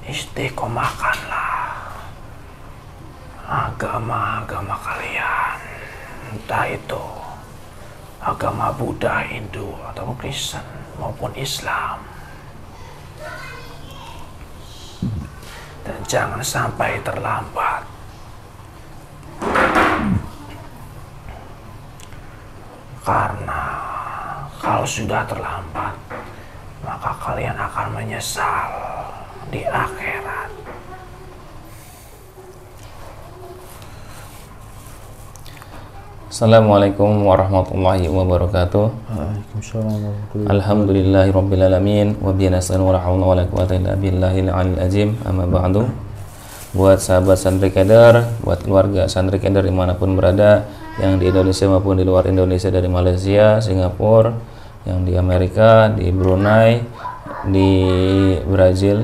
istiqomahkanlah agama-agama kalian, entah itu agama Buddha, Hindu, atau Kristen maupun Islam. Dan jangan sampai terlambat. Karena kalau sudah terlambat, maka kalian akan menyesal di akhirat. Assalamualaikum warahmatullahi wabarakatuh. Alhamdulillahirabbil alamin wa bihi nasta'in wa la haula wa la quwwata illa billahil aliyil azim. Amma ba'du. Buat sahabat Santrikader, buat keluarga Santrikader dimanapun berada, yang di Indonesia maupun di luar Indonesia, dari Malaysia, Singapura, yang di Amerika, di Brunei, di Brazil,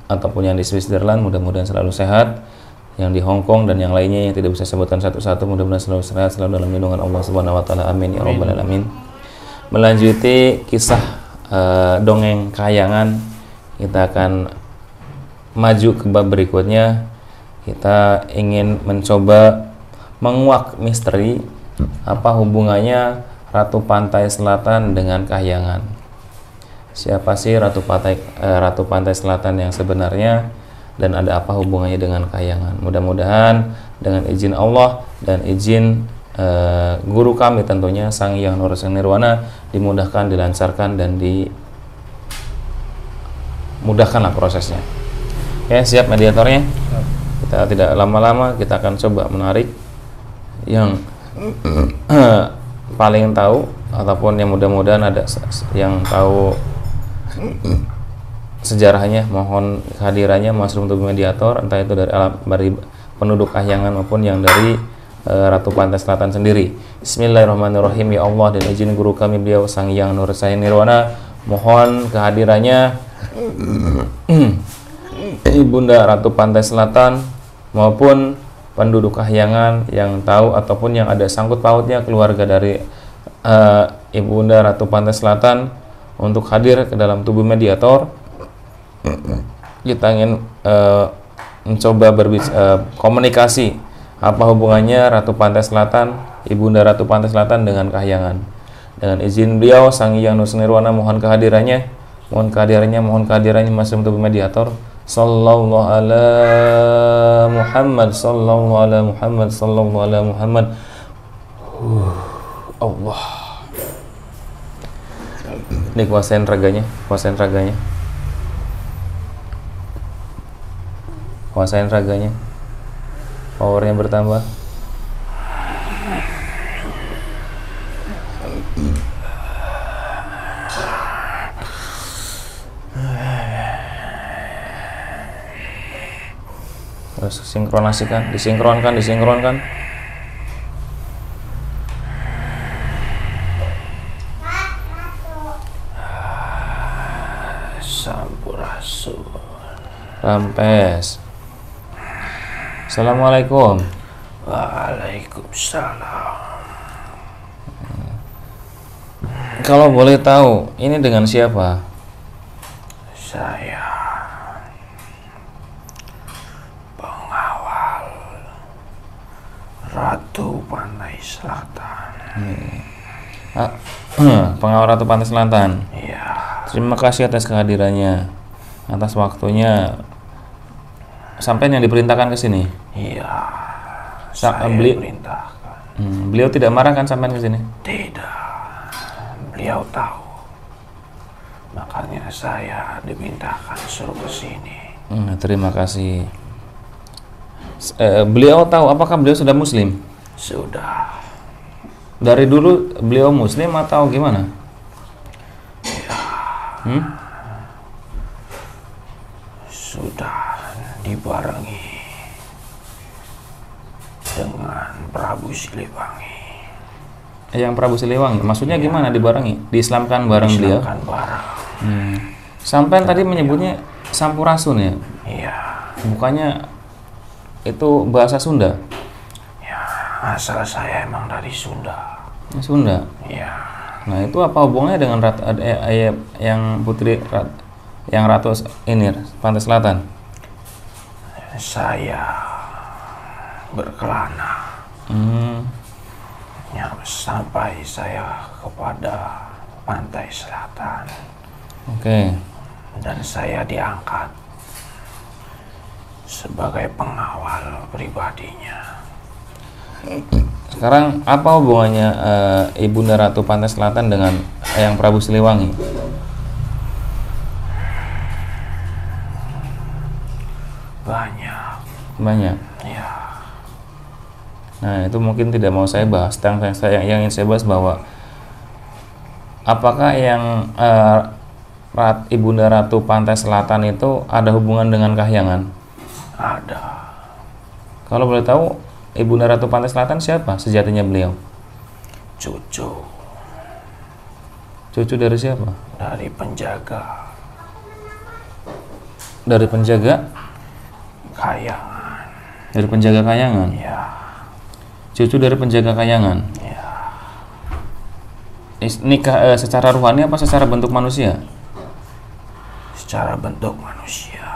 ataupun yang di Switzerland, mudah-mudahan selalu sehat. Yang di Hong Kong dan yang lainnya yang tidak bisa sebutkan satu-satu, mudah-mudahan selalu sehat, selalu dalam lindungan Allah Subhanahu wa taala. Amin ya rabbal alamin. Melanjuti kisah dongeng kayangan, kita akan maju ke bab berikutnya. Kita ingin mencoba menguak misteri apa hubungannya Ratu Pantai Selatan dengan Kahyangan. Siapa sih Ratu Pantai Selatan yang sebenarnya, dan ada apa hubungannya dengan Kahyangan? Mudah-mudahan dengan izin Allah dan izin guru kami tentunya Sang Hyang Nuraseng Nirwana dimudahkan, dilancarkan, dan dimudahkanlah prosesnya. Oke, siap mediatornya? Kita tidak lama-lama, kita akan coba menarik yang paling tahu, ataupun yang mudah-mudahan ada yang tahu sejarahnya, mohon kehadirannya Mas untuk mediator, entah itu dari penduduk Kahyangan maupun yang dari Ratu Pantai Selatan sendiri. Bismillahirrahmanirrahim. Ya Allah, dan izin guru kami beliau Sang Hyang Nuraseng Nirwana, mohon kehadirannya Ibunda Ratu Pantai Selatan maupun penduduk Kahyangan yang tahu ataupun yang ada sangkut pautnya keluarga dari Ibunda Ratu Pantai Selatan untuk hadir ke dalam tubuh mediator. Kita ingin mencoba komunikasi apa hubungannya Ratu Pantai Selatan, Ibunda Ratu Pantai Selatan dengan Kahyangan. Dengan izin beliau Sang Hyang Nuraseng Nirwana, mohon kehadirannya masuk tubuh mediator. Sallallahu ala Muhammad, sallallahu ala Muhammad, sallallahu ala Muhammad. Allah. Ini kuasain raganya. Kuasain raganya, powernya bertambah. Terus disinkronkan. Sampurasun. Rampes. Assalamualaikum. Waalaikumsalam. Kalau boleh tahu, ini dengan siapa? Saya pengawal Ratu Pantai Selatan. Pengawal Ratu Pantai Selatan. Iya. Terima kasih atas kehadirannya, atas waktunya. Sampai yang diperintahkan ke sini. Iya. Saya perintahkan. Beliau tidak marah kan sampai ke sini? Tidak. Beliau tahu. Makanya saya dimintakan suruh ke sini. Terima kasih. Beliau tahu apakah beliau sudah Muslim? Sudah. Dari dulu beliau Muslim atau gimana? Ya. Sudah dibarengi dengan Prabu Siliwangi. Yang Prabu Siliwangi, maksudnya gimana dibarengi? Diislamkan bareng beliau? Diislamkan bareng. Sampai tadi menyebutnya Sampurasun ya? Iya. Bukannya itu bahasa Sunda? Ya, asal saya emang dari Sunda. Sunda? Iya. Nah itu apa hubungannya dengan yang Putri yang Ratu ini Pantai Selatan? Saya berkelana sampai saya kepada Pantai Selatan. Oke. Dan saya diangkat sebagai pengawal pribadinya. Sekarang apa hubungannya Ibunda Ratu Pantai Selatan dengan Eyang Prabu Siliwangi? Banyak. Ya. Nah, itu mungkin tidak mau saya bahas. Yang ingin saya bahas bahwa apakah yang Ibunda Ratu Pantai Selatan itu ada hubungan dengan Kahyangan? Ada. Kalau boleh tahu, Ibunda Ratu Pantai Selatan siapa sejatinya beliau? Cucu. Cucu dari siapa? Dari penjaga. Dari penjaga Kahyangan. Dari penjaga Kahyangan. Ya. Cucu dari penjaga Kahyangan. Ya. Nikah secara rohani apa secara bentuk manusia? Secara bentuk manusia.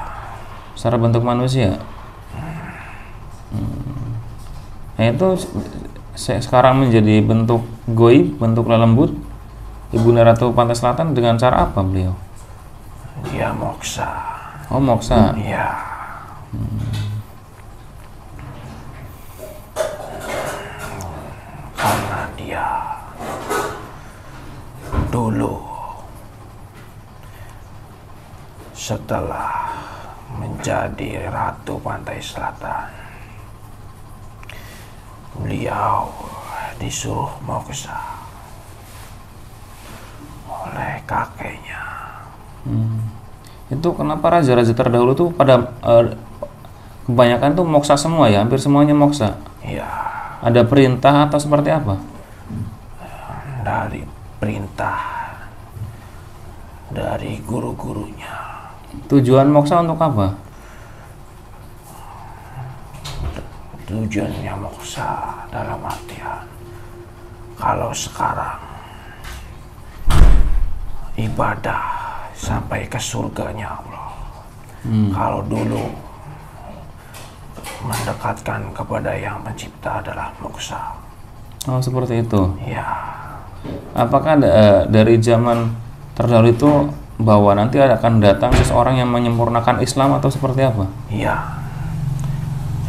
Secara bentuk manusia. Nah, itu sekarang menjadi bentuk goib, bentuk lelembut. Ibunda Ratu Pantai Selatan dengan cara apa beliau? Dia moksa. Oh, moksa. Iya. Karena dia dulu setelah menjadi Ratu Pantai Selatan, beliau disuruh moksa oleh kakeknya. Itu kenapa raja-raja terdahulu tuh pada kebanyakan tuh moksa semua ya, hampir semuanya moksa. Iya. Ada perintah atau seperti apa? Dari perintah dari guru-gurunya. Tujuan moksa untuk apa? Tujuannya moksa dalam artian kalau sekarang ibadah sampai ke surganya Allah. Kalau dulu mendekatkan kepada yang pencipta adalah moksa. Oh, seperti itu. Ya. Apakah dari zaman terdahulu itu bahwa nanti akan datang seseorang yang menyempurnakan Islam atau seperti apa? Iya.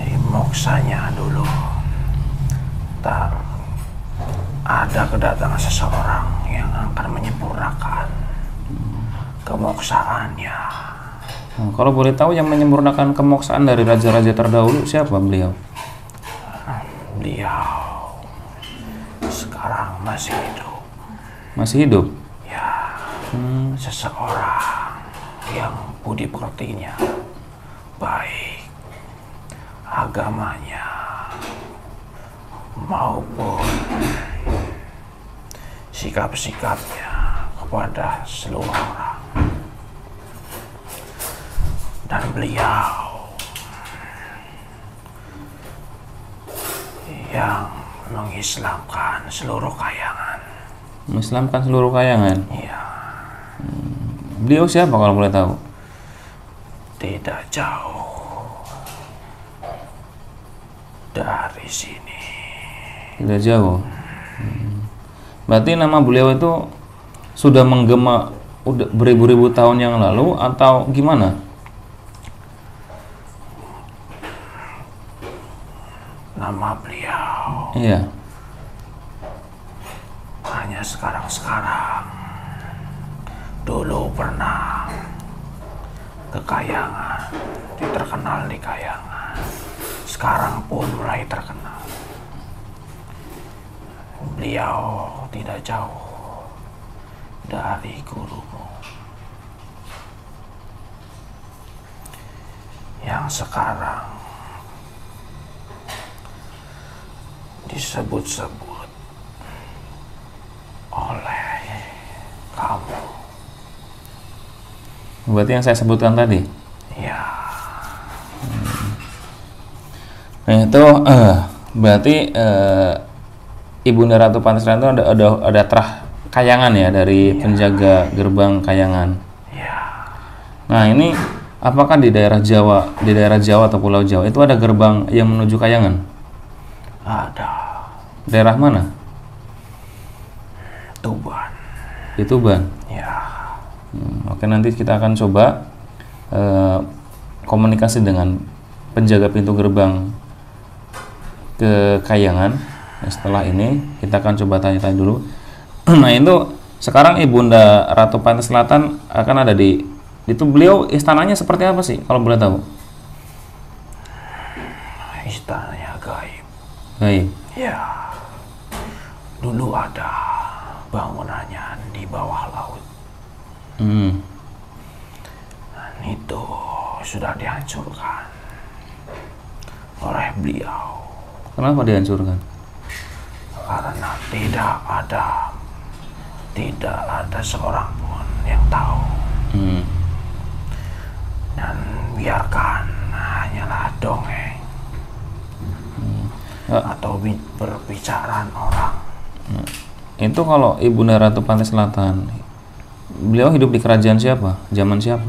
Jadi moksanya dulu ada kedatangan seseorang yang akan menyempurnakan kemoksaannya. Nah, kalau boleh tahu yang menyempurnakan kemoksaan dari raja-raja terdahulu siapa beliau? Beliau sekarang masih hidup. Masih hidup? Ya. Seseorang yang budi pekertinya baik, agamanya maupun sikap-sikapnya kepada seluruh orang. Dan beliau yang mengislamkan seluruh Kahyangan. Mengislamkan seluruh Kahyangan? Iya. Beliau siapa kalau boleh tahu? Tidak jauh dari sini. Tidak jauh. Berarti nama beliau itu sudah menggema udah beribu-ribu tahun yang lalu atau gimana? Nama beliau Iya. hanya sekarang-sekarang. Dulu pernah ke Kahyangan, terkenal di Kahyangan. Sekarang pun mulai terkenal. Beliau tidak jauh dari gurumu yang sekarang disebut-sebut oleh kamu. Berarti yang saya sebutkan tadi? Ya. Nah itu berarti Ibunda Ratu Pantai Selatan itu ada terah Kahyangan ya dari penjaga gerbang Kahyangan. Ya. Nah, ini apakah di daerah Jawa atau Pulau Jawa itu ada gerbang yang menuju Kayangan? Ada. Daerah mana? Tuban. Di Tuban. Ya. Oke, nanti kita akan coba komunikasi dengan penjaga pintu gerbang ke Kayangan. Nah, setelah ini kita akan coba tanya-tanya dulu. Nah, itu sekarang Ibunda Ratu Pantai Selatan akan ada di itu. Beliau istananya seperti apa sih kalau boleh tahu? Istananya gaib. Baik. Ya. Dulu ada bangunannya di bawah laut. Dan itu sudah dihancurkan oleh beliau. Kenapa dihancurkan? Karena tidak ada seorang pun yang tahu. Dan biarkan hanyalah dongeng atau berbicaraan orang. Itu kalau Ibunda Ratu Pantai Selatan, beliau hidup di kerajaan siapa? Zaman siapa?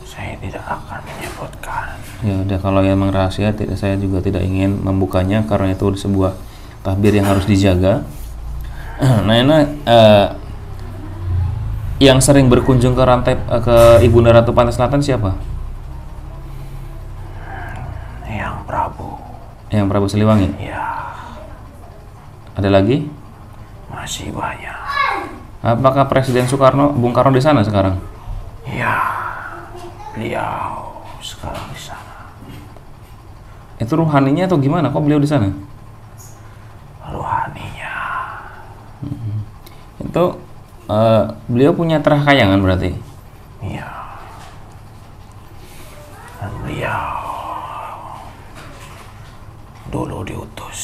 Saya tidak akan menyebutkan. Ya udah, kalau emang rahasia, saya juga tidak ingin membukanya karena itu sebuah tahbir yang harus dijaga. Nah, ini yang sering berkunjung ke Ibunda Ratu Pantai Selatan siapa? Yang Prabu Siliwangi? Ya. Ada lagi? Masih banyak. Apakah Presiden Bung Karno di sana sekarang? Ya. Beliau sekarang di sana. Itu ruhaninya atau gimana? Kok beliau di sana? Ruhaninya. Itu beliau punya terah Kayangan berarti? Iya. Dan beliau dulu diutus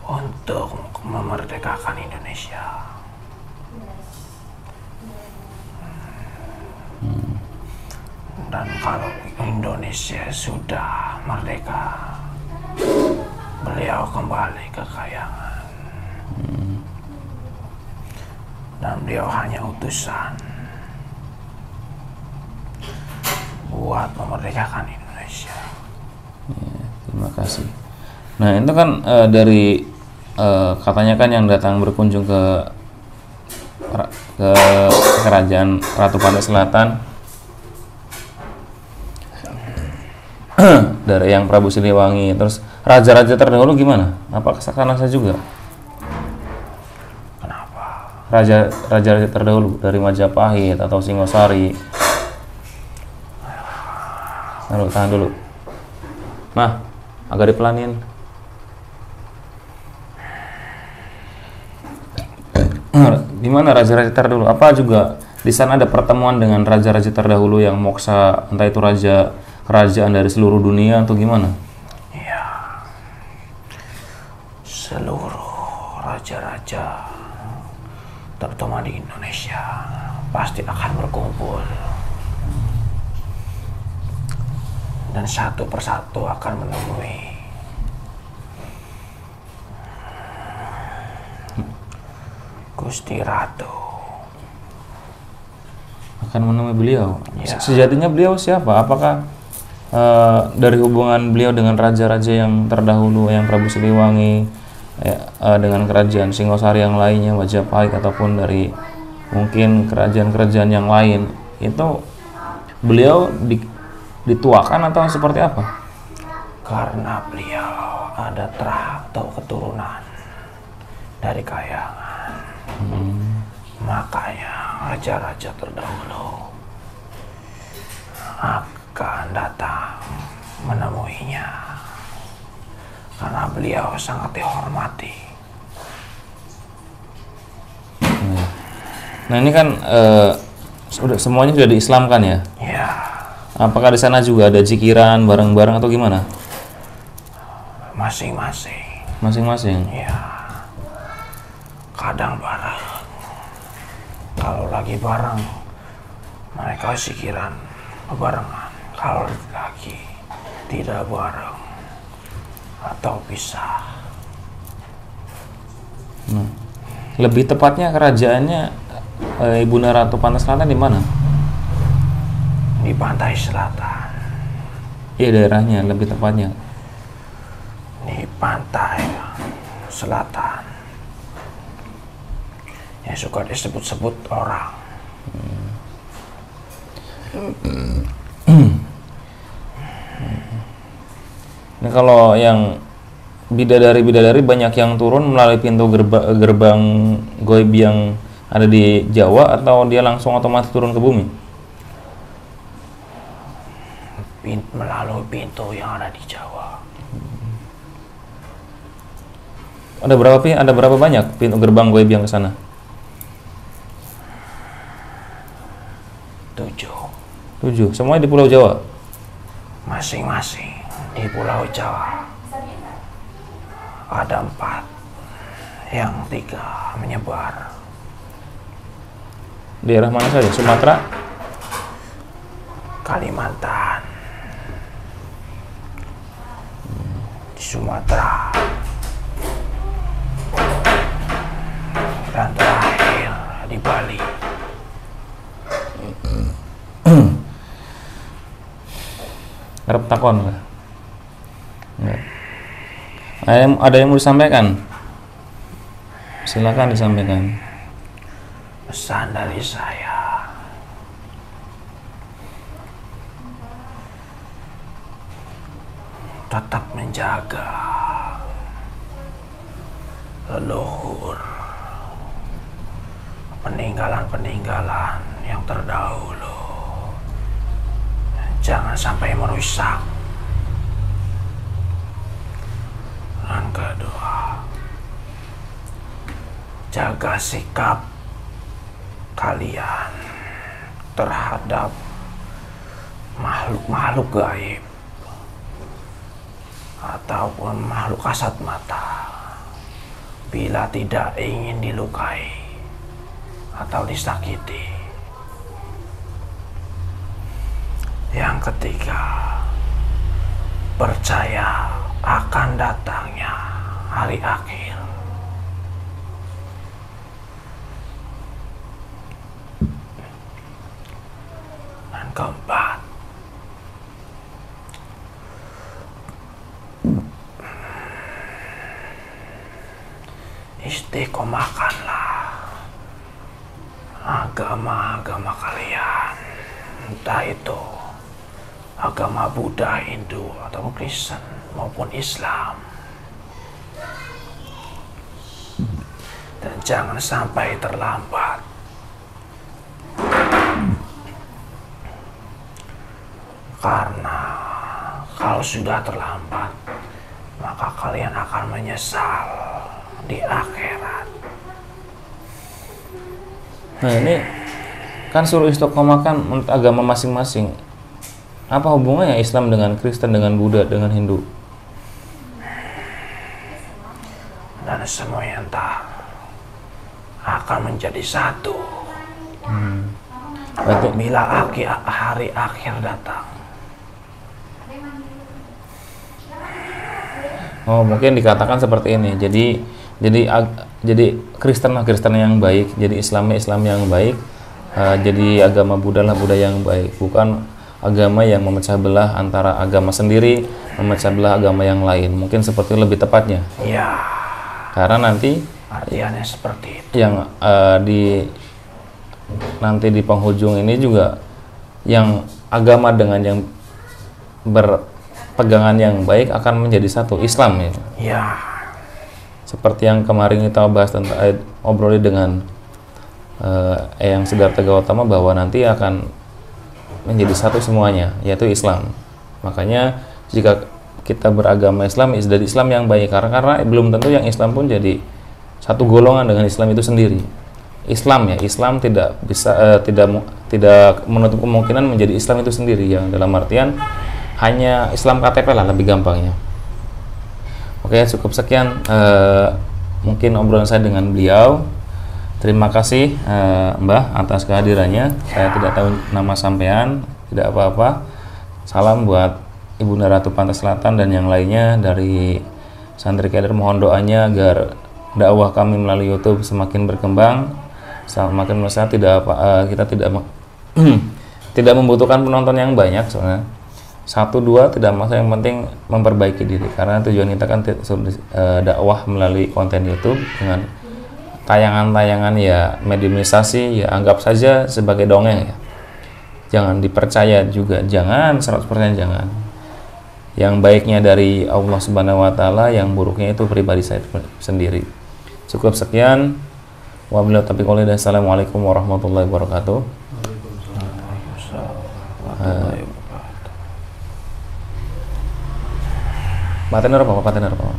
untuk memerdekakan Indonesia. Dan kalau Indonesia sudah merdeka, beliau kembali ke Kayangan. Dan beliau hanya utusan buat memerdekakan Indonesia. Ya, terima kasih. Nah, itu kan dari katanya kan yang datang berkunjung ke kerajaan Ratu Pantai Selatan dari yang Prabu Siliwangi, terus raja-raja terdahulu gimana? Apakah Sakanasa juga? Kenapa? Raja-raja terdahulu dari Majapahit atau Singosari. Tahan dulu. Nah, agak dipelanin. Gimana raja-raja terdahulu? Apa juga di sana ada pertemuan dengan raja-raja terdahulu yang moksa, entah itu raja kerajaan dari seluruh dunia atau gimana? Iya. Seluruh raja-raja terutama di Indonesia pasti akan berkumpul. Dan satu persatu akan menemui Gusti Ratu. Akan menemui beliau. Ya. Sejatinya beliau siapa? Apakah dari hubungan beliau dengan raja-raja yang terdahulu, yang Prabu Siliwangi, dengan kerajaan Singosari yang lainnya, Majapahit, ataupun dari mungkin kerajaan-kerajaan yang lain, itu beliau dituakan atau seperti apa? Karena beliau ada terah atau keturunan dari Kayangan. Makanya raja-raja terdahulu akan datang menemuinya karena beliau sangat dihormati. Nah, ini kan semuanya sudah diislamkan ya? Ya. Apakah di sana juga ada zikiran bareng-bareng atau gimana? Masing-masing. Masing-masing? Ya. Kadang bareng. Kalau lagi bareng, mereka zikiran barengan. Kalau lagi tidak bareng, atau bisa. Nah, lebih tepatnya kerajaannya Ibunda Ratu Pantai Selatan di mana? Di pantai selatan. Iya, daerahnya lebih tepatnya. Di pantai selatan. Yang suka disebut-sebut orang. Ini kalau yang bidadari banyak yang turun melalui pintu gerbang goib yang ada di Jawa, atau dia langsung otomatis turun ke bumi? Melalui pintu yang ada di Jawa. Ada berapa banyak pintu gerbang goib yang ke sana? 7. Semuanya di Pulau Jawa? Masing-masing di Pulau Jawa. Ada 4, yang 3 menyebar. Daerah mana saja? Sumatera? Kalimantan. Di Sumatera. Dan terakhir di Bali. Arab takon nggak? Nggak. Ada yang mau disampaikan? Silakan disampaikan. Pesan dari saya, tetap menjaga leluhur, peninggalan-peninggalan yang terdahulu. Jangan sampai merusak. Dan kedua, jaga sikap kalian terhadap makhluk-makhluk gaib ataupun makhluk kasat mata bila tidak ingin dilukai atau disakiti. Yang ketiga, percaya akan datangnya hari akhir. Dan keempat, istiqomahkanlah agama-agama kalian, entah itu agama Buddha, Hindu, atau Kristen maupun Islam. Dan jangan sampai terlambat. Karena kalau sudah terlambat, maka kalian akan menyesal di akhirat. Nah, ini kan suruh istiqomahkan menurut agama masing-masing. Apa hubungannya Islam dengan Kristen, dengan Buddha, dengan Hindu? Dan semua yang tak akan menjadi satu. Bila hari akhir datang. Oh, mungkin dikatakan seperti ini. Jadi Kristen yang baik, jadi Islam yang baik, jadi agama Buddha yang baik, bukan agama yang memecah belah antara agama sendiri, memecah belah agama yang lain. Mungkin seperti lebih tepatnya. Ya. Karena nanti artiannya seperti itu. Yang nanti di penghujung ini juga yang agama dengan yang berpegangan yang baik akan menjadi satu, Islam ya. Ya. Seperti yang kemarin kita bahas tentang obrolin dengan Eyang Siddhartha Gautama, bahwa nanti akan menjadi satu semuanya, yaitu Islam. Makanya jika kita beragama Islam, dari Islam yang baik, karena belum tentu yang Islam pun jadi satu golongan dengan Islam itu sendiri. Islam tidak bisa tidak menutup kemungkinan menjadi Islam itu sendiri, yang dalam artian hanya Islam KTP lah, lebih gampangnya. Oke, cukup sekian mungkin obrolan saya dengan beliau. Terima kasih Mbah atas kehadirannya. Saya tidak tahu nama sampean, tidak apa-apa. Salam buat Ibunda Ratu Pantai Selatan dan yang lainnya dari Santri Kader mohon doanya agar dakwah kami melalui YouTube semakin berkembang, semakin besar. Kita tidak membutuhkan penonton yang banyak soalnya. 1, 2 tidak masalah, yang penting memperbaiki diri, karena tujuan kita kan dakwah melalui konten YouTube dengan tayangan-tayangan ya mediumisasi, ya anggap saja sebagai dongeng ya. Jangan dipercaya juga, jangan 100% jangan. Yang baiknya dari Allah Subhanahu wa taala, yang buruknya itu pribadi saya sendiri. Cukup sekian. Wabillahi taufiq wal hidayah. Assalamualaikum warahmatullahi wabarakatuh. Paten apa?